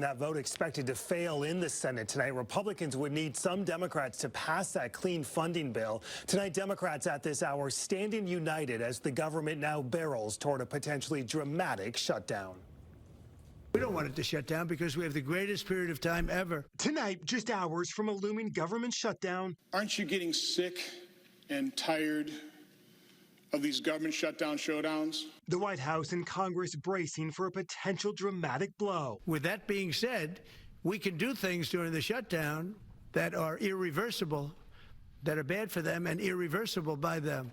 that vote expected to fail in the Senate tonight. Republicans would need some Democrats to pass that clean funding bill. Tonight, Democrats at this hour standing united as the government now barrels toward a potentially dramatic shutdown. We don't want it to shut down because we have the greatest period of time ever. Tonight, just hours from a looming government shutdown. Aren't you getting sick and tired of these government showdowns? The White House and Congress bracing for a potential dramatic blow. With that being said, we can do things during the shutdown that are irreversible, that are bad for them and irreversible by them,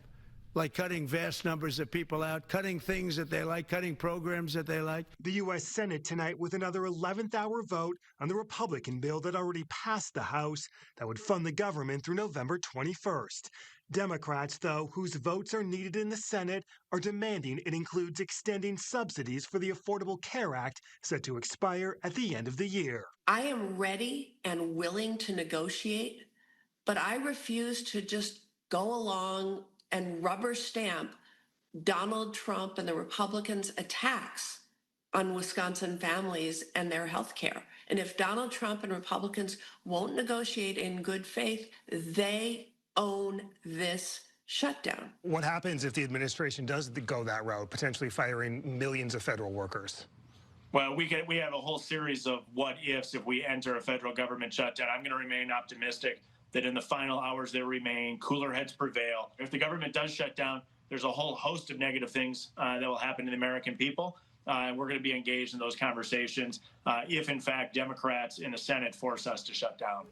like cutting vast numbers of people out, cutting things that they like, cutting programs that they like. The U.S. Senate tonight with another 11th hour vote on the Republican bill that already passed the House that would fund the government through November 21st. Democrats, though, whose votes are needed in the Senate, are demanding it includes extending subsidies for the Affordable Care Act set to expire at the end of the year. I am ready and willing to negotiate, but I refuse to just go along and rubber stamp Donald Trump and the Republicans' attacks on Wisconsin families and their health care. And if Donald Trump and Republicans won't negotiate in good faith, they own this shutdown. What happens if the administration does go that route, potentially firing millions of federal workers? Well, we have a whole series of what ifs if we enter a federal government shutdown. I'm going to remain optimistic that in the final hours that remain, cooler heads prevail. If the government does shut down, there's a whole host of negative things that will happen to the American people. And we're going to be engaged in those conversations if, in fact, Democrats in the Senate force us to shut down.